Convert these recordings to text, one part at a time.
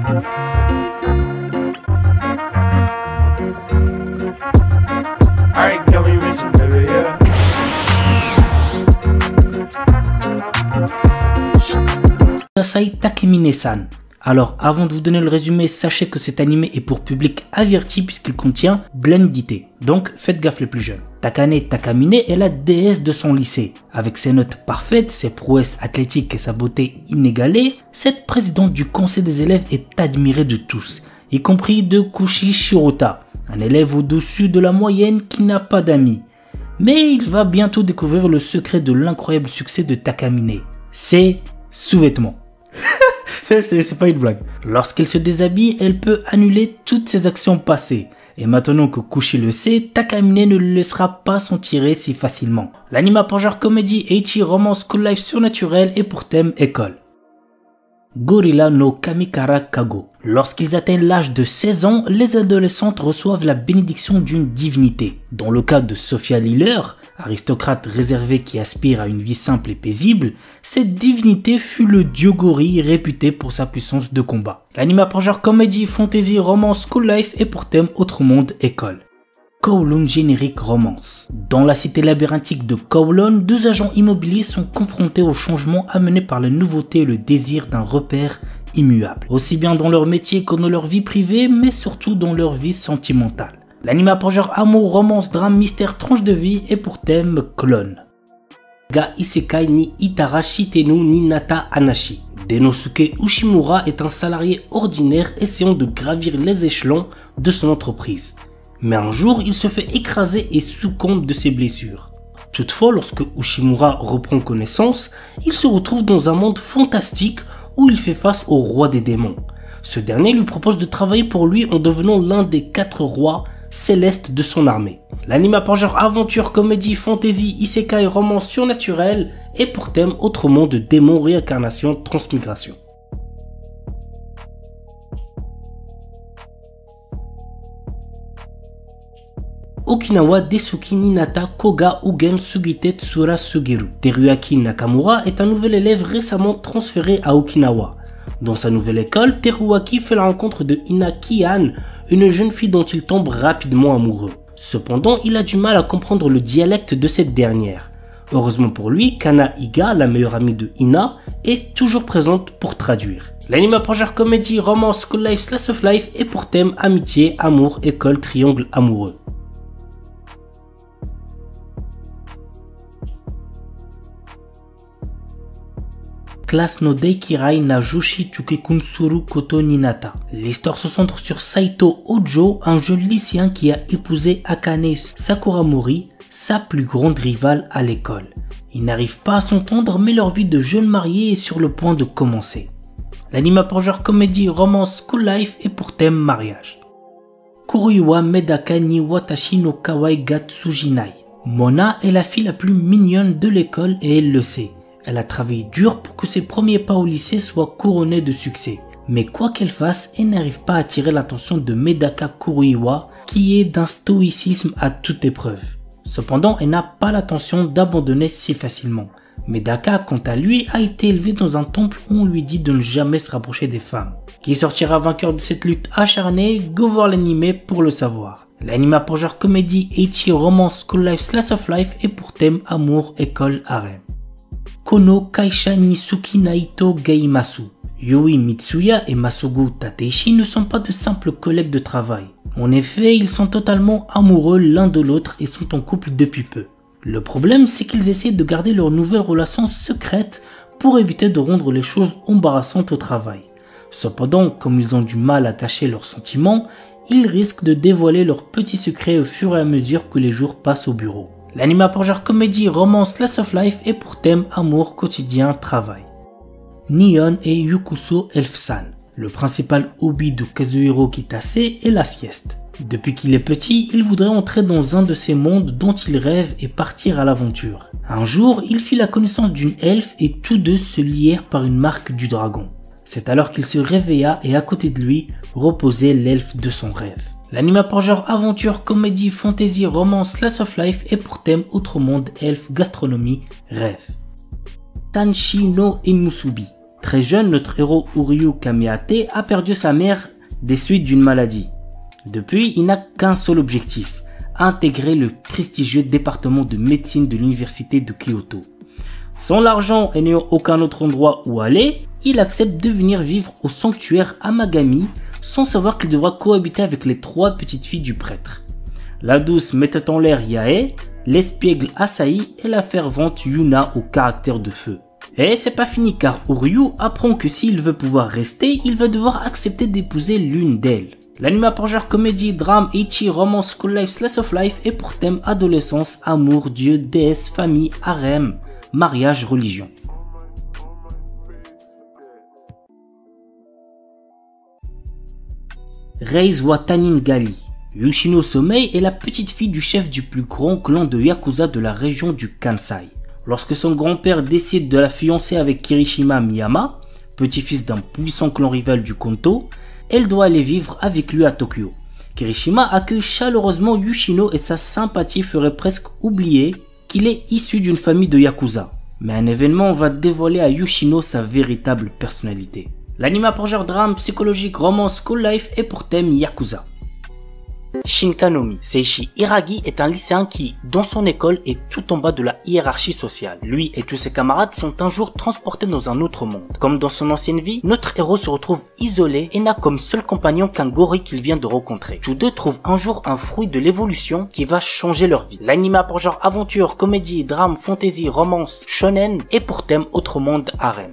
Alright, girl, we racing, baby, yeah. Sasai Takemine-san. Alors, avant de vous donner le résumé, sachez que cet animé est pour public averti puisqu'il contient de la nudité. Donc, faites gaffe les plus jeunes. Takane Takamine est la déesse de son lycée. Avec ses notes parfaites, ses prouesses athlétiques et sa beauté inégalée, cette présidente du conseil des élèves est admirée de tous, y compris de Kushi Shirota, un élève au-dessus de la moyenne qui n'a pas d'amis. Mais il va bientôt découvrir le secret de l'incroyable succès de Takamine. Ses sous-vêtements. C'est pas une blague. Lorsqu'elle se déshabille, elle peut annuler toutes ses actions passées. Et maintenant que Kushi le sait, Takamine ne le laissera pas s'en tirer si facilement. L'anime a pour genre comédie, ecchi, romance, school life surnaturel et pour thème école. Gorilla no Kamikara Kago. Lorsqu'ils atteignent l'âge de 16 ans, les adolescentes reçoivent la bénédiction d'une divinité. Dans le cas de Sophia Liller, aristocrate réservée qui aspire à une vie simple et paisible, cette divinité fut le dieu gorille réputé pour sa puissance de combat. L'anime a pour genre comédie, fantasy, romance, school life et pour thème autre monde, école. Kowloon Générique Romance. Dans la cité labyrinthique de Kowloon, deux agents immobiliers sont confrontés aux changements amenés par la nouveauté et le désir d'un repère immuable, aussi bien dans leur métier que dans leur vie privée, mais surtout dans leur vie sentimentale. L'anime a pour genre amour, romance, drame, mystère, tranche de vie et pour thème clone. Ga Isekai ni Itara Shitenu ni Nata Anashi. Denosuke Ushimura est un salarié ordinaire essayant de gravir les échelons de son entreprise. Mais un jour, il se fait écraser et succombe de ses blessures. Toutefois, lorsque Ushimura reprend connaissance, il se retrouve dans un monde fantastique où il fait face au roi des démons. Ce dernier lui propose de travailler pour lui en devenant l'un des 4 rois célestes de son armée. L'anime a pour genre aventure, comédie, fantasy, isekai, romance surnaturel et pour thème autre monde, démons, réincarnation, transmigration. Okinawa Desuki Ninata Koga Ugen Sugite Tsura Sugiru. Teruaki Nakamura est un nouvel élève récemment transféré à Okinawa. Dans sa nouvelle école, Teruaki fait la rencontre de Ina Kian, une jeune fille dont il tombe rapidement amoureux. Cependant, il a du mal à comprendre le dialecte de cette dernière. Heureusement pour lui, Kana Iga, la meilleure amie de Ina, est toujours présente pour traduire. L'anime a pour genre comédie, romance, school life, slice of life et pour thème amitié, amour, école, triangle amoureux. Classe no Deikirai na Joshi Chukekun Suru Koto Ninata. L'histoire se centre sur Saito Ojo, un jeune lycéen qui a épousé Akane Sakuramori, sa plus grande rivale à l'école. Ils n'arrivent pas à s'entendre, mais leur vie de jeunes mariés est sur le point de commencer. L'anime a pour genre comédie, romance, school life et pour thème mariage. Kuruiwa Medaka ni Watashi no Kawaii ga Tsujinai. Mona est la fille la plus mignonne de l'école et elle le sait. Elle a travaillé dur pour que ses premiers pas au lycée soient couronnés de succès. Mais quoi qu'elle fasse, elle n'arrive pas à attirer l'attention de Medaka Kuruiwa, qui est d'un stoïcisme à toute épreuve. Cependant, elle n'a pas l'intention d'abandonner si facilement. Medaka, quant à lui, a été élevé dans un temple où on lui dit de ne jamais se rapprocher des femmes. Qui sortira vainqueur de cette lutte acharnée? Go voir l'anime pour le savoir. L'anime a pour genre comédie, ecchi, romance, school life, slice of life et pour thème amour, école, harem. Kono Kaisha Nisuki Naito Geimasu. Yui Mitsuya et Masugu Tateishi ne sont pas de simples collègues de travail. En effet, ils sont totalement amoureux l'un de l'autre et sont en couple depuis peu. Le problème, c'est qu'ils essaient de garder leur nouvelle relation secrète pour éviter de rendre les choses embarrassantes au travail. Cependant, comme ils ont du mal à cacher leurs sentiments, ils risquent de dévoiler leurs petits secrets au fur et à mesure que les jours passent au bureau. L'anime a pour genre comédie, romance, slice of life et pour thème amour, quotidien, travail. Nihon et Yukuso Elf-san. Le principal hobby de Kazuhiro Kitase est la sieste. Depuis qu'il est petit, il voudrait entrer dans un de ces mondes dont il rêve et partir à l'aventure. Un jour, il fit la connaissance d'une elfe et tous deux se lièrent par une marque du dragon. C'est alors qu'il se réveilla et à côté de lui reposait l'elfe de son rêve. L'anime a pour genre aventure, comédie, fantasy, romance, slice of life et pour thème autre monde, elfe, gastronomie, rêve. Tanshi no Enmusubi. Très jeune, notre héros Uryu Kamiate a perdu sa mère des suites d'une maladie. Depuis, il n'a qu'un seul objectif, intégrer le prestigieux département de médecine de l'université de Kyoto. Sans l'argent et n'ayant aucun autre endroit où aller, il accepte de venir vivre au sanctuaire Amagami sans savoir qu'il devra cohabiter avec les 3 petites filles du prêtre. La douce mettait en l'air Yae, l'espiègle Asahi et la fervente Yuna au caractère de feu. Et c'est pas fini car Uryu apprend que s'il veut pouvoir rester, il va devoir accepter d'épouser l'une d'elles. L'anime pour genre comédie, drame, ecchi, romance, school life, slice of life et pour thème adolescence, amour, dieu, déesse, famille, harem, mariage, religion. Reizuwa Taningali. Yoshino Somei est la petite fille du chef du plus grand clan de Yakuza de la région du Kansai. Lorsque son grand-père décide de la fiancer avec Kirishima Miyama, petit-fils d'un puissant clan rival du Konto, elle doit aller vivre avec lui à Tokyo. Kirishima accueille chaleureusement Yoshino et sa sympathie ferait presque oublier qu'il est issu d'une famille de Yakuza. Mais un événement va dévoiler à Yoshino sa véritable personnalité. L'anime pour genre drame, psychologique, romance, school life et pour thème Yakuza. Shinkanomi. Seishi Hiragi est un lycéen qui, dans son école, est tout en bas de la hiérarchie sociale. Lui et tous ses camarades sont un jour transportés dans un autre monde. Comme dans son ancienne vie, notre héros se retrouve isolé et n'a comme seul compagnon qu'un gorille qu'il vient de rencontrer. Tous deux trouvent un jour un fruit de l'évolution qui va changer leur vie. L'anime pour genre aventure, comédie, drame, fantasy, romance, shonen et pour thème autre monde harem.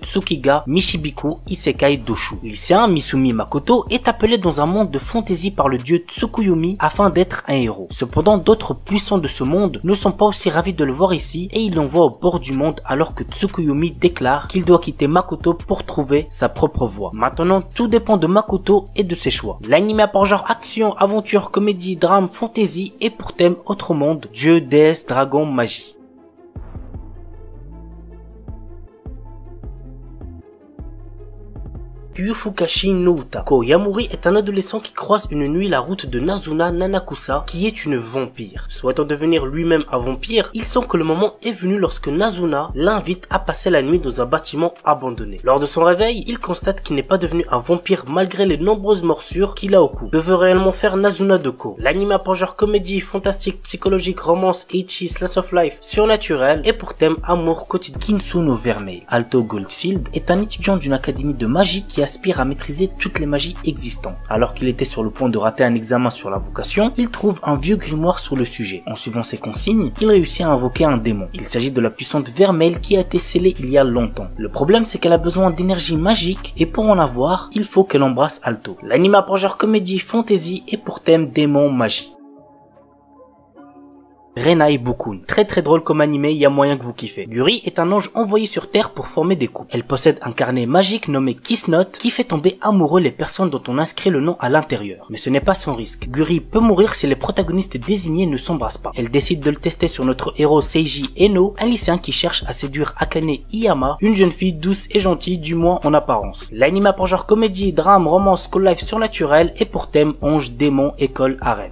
Tsukiga Mishibiku Isekai Doshu. Lycéen Misumi Makoto est appelé dans un monde de fantaisie par le dieu Tsukuyomi afin d'être un héros. Cependant, d'autres puissants de ce monde ne sont pas aussi ravis de le voir ici et ils l'envoient au bord du monde alors que Tsukuyomi déclare qu'il doit quitter Makoto pour trouver sa propre voie. Maintenant, tout dépend de Makoto et de ses choix. L'anime pour genre action, aventure, comédie, drame, fantaisie et pour thème autre monde, dieu, déesse, dragon, magie. Yufukashi no Uta. Ko Yamuri est un adolescent qui croise une nuit la route de Nazuna Nanakusa, qui est une vampire. Souhaitant devenir lui-même un vampire, il sent que le moment est venu lorsque Nazuna l'invite à passer la nuit dans un bâtiment abandonné. Lors de son réveil, il constate qu'il n'est pas devenu un vampire malgré les nombreuses morsures qu'il a au cou. Que veut réellement faire Nazuna de Ko? L'anime pour genre comédie, fantastique, psychologique, romance, ecchi, slice of life, surnaturel et pour thème amour quotidien. Kinsuno Vermeil. Alto Goldfield est un étudiant d'une académie de magie qui aspire à maîtriser toutes les magies existantes. Alors qu'il était sur le point de rater un examen sur la vocation, il trouve un vieux grimoire sur le sujet. En suivant ses consignes, il réussit à invoquer un démon. Il s'agit de la puissante Vermeil qui a été scellée il y a longtemps. Le problème c'est qu'elle a besoin d'énergie magique et pour en avoir, il faut qu'elle embrasse Alto. L'anime pour genre comédie, fantasy et pour thème démon, magie. Renai Bukun. Très drôle comme animé, il y a moyen que vous kiffez. Guri est un ange envoyé sur Terre pour former des couples. Elle possède un carnet magique nommé Kiss Note qui fait tomber amoureux les personnes dont on inscrit le nom à l'intérieur. Mais ce n'est pas sans risque. Guri peut mourir si les protagonistes désignés ne s'embrassent pas. Elle décide de le tester sur notre héros Seiji Eno, un lycéen qui cherche à séduire Akane Iyama, une jeune fille douce et gentille, du moins en apparence. L'anime pour genre comédie, drame, romance, school life surnaturel et pour thème ange, démon, école, harem.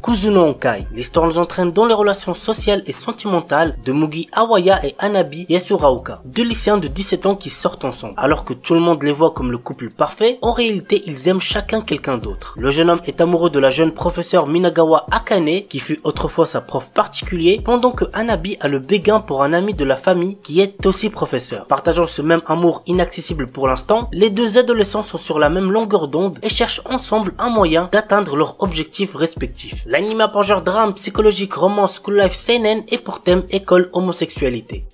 Kuzuno Honkai. L'histoire nous entraîne dans les relations sociales et sentimentales de Mugi Awaya et Hanabi Yasuraoka, deux lycéens de 17 ans qui sortent ensemble. Alors que tout le monde les voit comme le couple parfait, en réalité ils aiment chacun quelqu'un d'autre. Le jeune homme est amoureux de la jeune professeure Minagawa Akane, qui fut autrefois sa prof particulier, pendant que Hanabi a le béguin pour un ami de la famille qui est aussi professeur. Partageant ce même amour inaccessible pour l'instant, les deux adolescents sont sur la même longueur d'onde et cherchent ensemble un moyen d'atteindre leurs objectifs respectifs. L'anime pour genre drame, psychologique, romance, school life, seinen et pour thème école, homosexualité.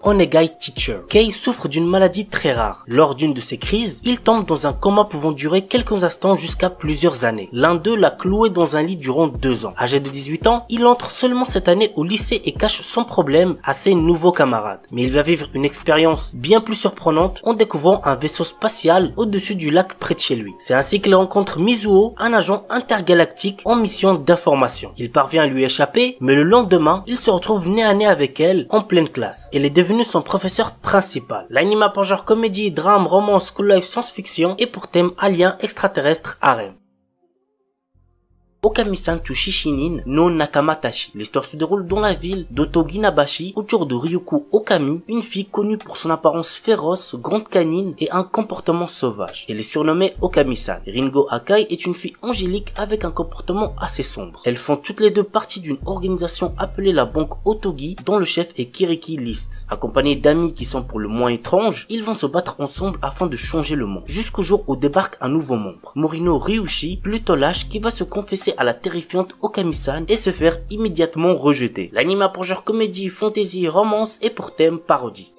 Onegai Teacher. Kei souffre d'une maladie très rare. Lors d'une de ses crises, il tombe dans un coma pouvant durer quelques instants jusqu'à plusieurs années. L'un d'eux l'a cloué dans un lit durant 2 ans. Âgé de 18 ans, il entre seulement cette année au lycée et cache son problème à ses nouveaux camarades. Mais il va vivre une expérience bien plus surprenante en découvrant un vaisseau spatial au-dessus du lac près de chez lui. C'est ainsi qu'il rencontre Mizuho, un agent intergalactique en mission d'information. Il parvient à lui échapper, mais le lendemain, il se retrouve nez à nez avec elle en pleine classe. Elle est devenue son professeur principal. L'anime a pour genre comédie, drame, romance, school life, science-fiction et pour thème alien, extraterrestre, harem. Okami-san to Shishinin no Nakamatashi. L'histoire se déroule dans la ville d'Otoginabashi autour de Ryuko Okami, une fille connue pour son apparence féroce, grande canine et un comportement sauvage. Elle est surnommée Okami-san. Ringo Akai est une fille angélique avec un comportement assez sombre. Elles font toutes les deux partie d'une organisation appelée la banque Otogi dont le chef est Kiriki List. Accompagnés d'amis qui sont pour le moins étranges, ils vont se battre ensemble afin de changer le monde. Jusqu'au jour où débarque un nouveau membre, Morino Ryushi, plutôt lâche, qui va se confesser à la terrifiante Okami-san et se faire immédiatement rejeter. L'anime a pour genre comédie, fantasy, romance et pour thème parodie.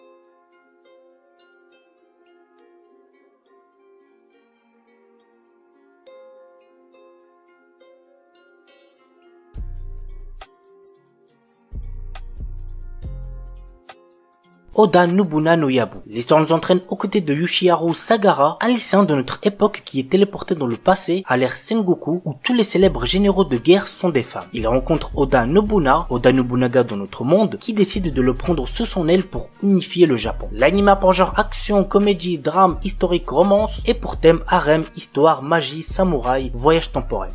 Oda Nobuna no Yabu. L'histoire nous entraîne aux côtés de Yoshiharu Sagara, un lycéen de notre époque qui est téléporté dans le passé à l'ère Sengoku où tous les célèbres généraux de guerre sont des femmes. Il rencontre Oda Nobunaga dans notre monde, qui décide de le prendre sous son aile pour unifier le Japon. L'anime a pour genre action, comédie, drame, historique, romance et pour thème harem, histoire, magie, samouraï, voyage temporel.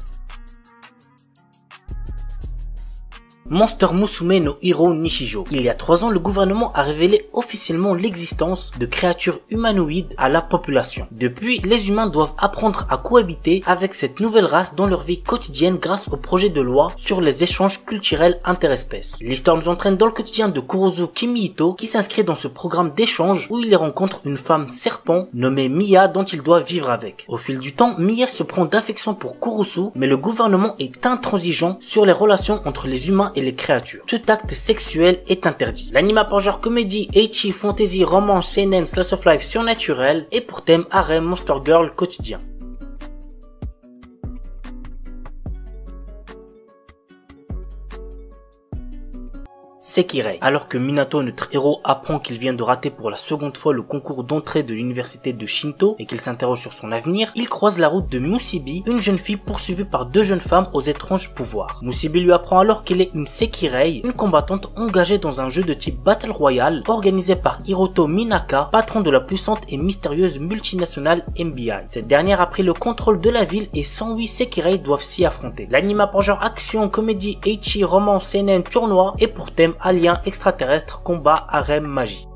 Monster Musume no Hiro Nishijo. Il y a 3 ans, le gouvernement a révélé officiellement l'existence de créatures humanoïdes à la population. Depuis, les humains doivent apprendre à cohabiter avec cette nouvelle race dans leur vie quotidienne grâce au projet de loi sur les échanges culturels interespèces. L'histoire nous entraîne dans le quotidien de Kurozu Kimihito qui s'inscrit dans ce programme d'échange où il rencontre une femme serpent nommée Mia dont il doit vivre avec. Au fil du temps, Mia se prend d'affection pour Kurosu, mais le gouvernement est intransigeant sur les relations entre les humains et les créatures. Tout acte sexuel est interdit. L'anime a pour genre comédie, ecchi, fantasy, romance, seinen, slice of life surnaturel et pour thème harem, monster girl quotidien. Sekirei. Alors que Minato, notre héros, apprend qu'il vient de rater pour la seconde fois le concours d'entrée de l'université de Shinto et qu'il s'interroge sur son avenir, il croise la route de Musabi, une jeune fille poursuivie par 2 jeunes femmes aux étranges pouvoirs. Musabi lui apprend alors qu'elle est une Sekirei, une combattante engagée dans un jeu de type Battle Royale organisé par Hiroto Minaka, patron de la puissante et mystérieuse multinationale MBI. Cette dernière a pris le contrôle de la ville et 108 Sekirei doivent s'y affronter. L'anime a pour genre action, comédie, ecchi, romance, seinen, tournoi et pour thème alien, extraterrestre, combat, harem, magie.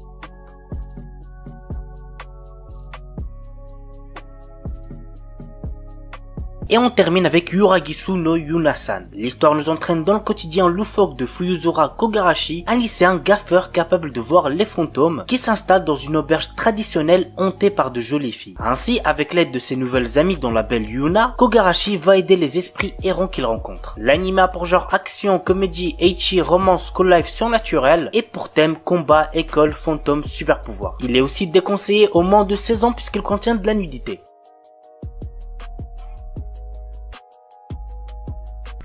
Et on termine avec Yuragisu no Yunasan. L'histoire nous entraîne dans le quotidien loufoque de Fuyuzura Kogarashi, un lycéen gaffeur capable de voir les fantômes qui s'installe dans une auberge traditionnelle hantée par de jolies filles. Ainsi, avec l'aide de ses nouvelles amies dont la belle Yuna, Kogarashi va aider les esprits errants qu'il rencontre. L'anime a pour genre action, comédie, ecchi, romance, school life surnaturel et pour thème combat, école, fantôme, super pouvoir. Il est aussi déconseillé au moins de 16 ans puisqu'il contient de la nudité.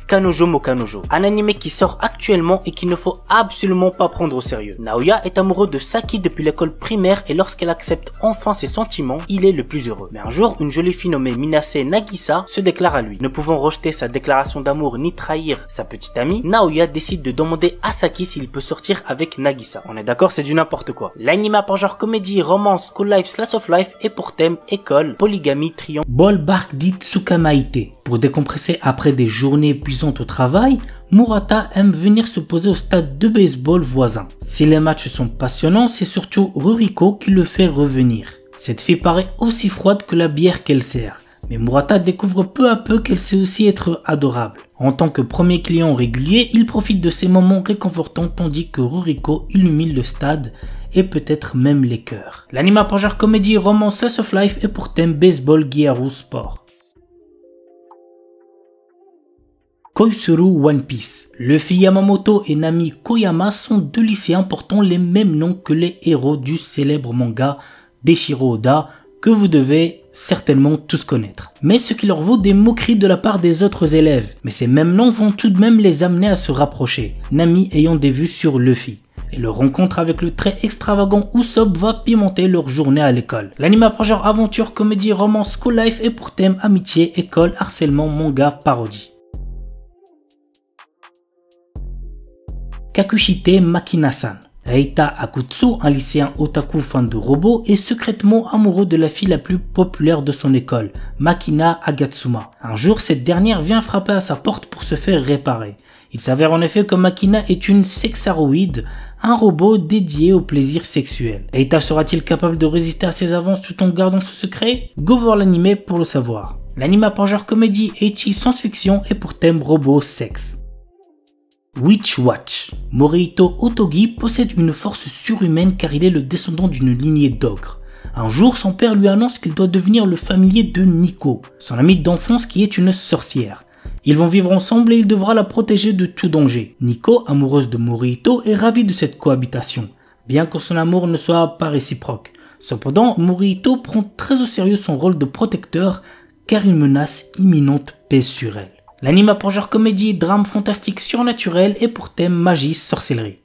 Kanojo mo Kanojo, un anime qui sort actuellement et qu'il ne faut absolument pas prendre au sérieux. Naoya est amoureux de Saki depuis l'école primaire et lorsqu'elle accepte enfin ses sentiments, il est le plus heureux. Mais un jour, une jolie fille nommée Minase Nagisa se déclare à lui. Ne pouvant rejeter sa déclaration d'amour ni trahir sa petite amie, Naoya décide de demander à Saki s'il peut sortir avec Nagisa. On est d'accord, c'est du n'importe quoi. L'anime a pour genre comédie, romance, school life, slice of life et pour thème école, polygamie, triangle. Ballpark dit Tsukamaite. Pour décompresser après des journées épuisantes au travail, Murata aime venir se poser au stade de baseball voisin. Si les matchs sont passionnants, c'est surtout Ruriko qui le fait revenir. Cette fille paraît aussi froide que la bière qu'elle sert, mais Murata découvre peu à peu qu'elle sait aussi être adorable. En tant que premier client régulier, il profite de ces moments réconfortants tandis que Ruriko illumine le stade et peut-être même les cœurs. L'anime a pour genre comédie, romance, slice of life et pour thème baseball, Gyaru, sport. Koizuru One Piece. Luffy Yamamoto et Nami Koyama sont deux lycéens portant les mêmes noms que les héros du célèbre manga d'Eiichiro Oda, que vous devez certainement tous connaître. Mais ce qui leur vaut des moqueries de la part des autres élèves. Mais ces mêmes noms vont tout de même les amener à se rapprocher, Nami ayant des vues sur Luffy. Et leur rencontre avec le très extravagant Usopp va pimenter leur journée à l'école. L'anime a pour genre aventure, comédie, romance, school life et pour thème amitié, école, harcèlement, manga, parodie. Kakushite Makina-san. Reita Akutsu, un lycéen otaku fan de robots, est secrètement amoureux de la fille la plus populaire de son école, Makina Agatsuma. Un jour, cette dernière vient frapper à sa porte pour se faire réparer. Il s'avère en effet que Makina est une sexaroïde, un robot dédié au plaisir sexuel. Reita sera-t-il capable de résister à ses avances tout en gardant ce secret? Go voir l'anime pour le savoir. L'anime a pour genre comédie, ecchi, science-fiction et pour thème robot sexe. Witch Watch. Morihito Otogi possède une force surhumaine car il est le descendant d'une lignée d'ogres. Un jour, son père lui annonce qu'il doit devenir le familier de Nico, son amie d'enfance qui est une sorcière. Ils vont vivre ensemble et il devra la protéger de tout danger. Nico, amoureuse de Morihito, est ravie de cette cohabitation, bien que son amour ne soit pas réciproque. Cependant, Morihito prend très au sérieux son rôle de protecteur car une menace imminente pèse sur elle. L'anime a pour genre comédie, drame fantastique surnaturel et pour thème magie, sorcellerie.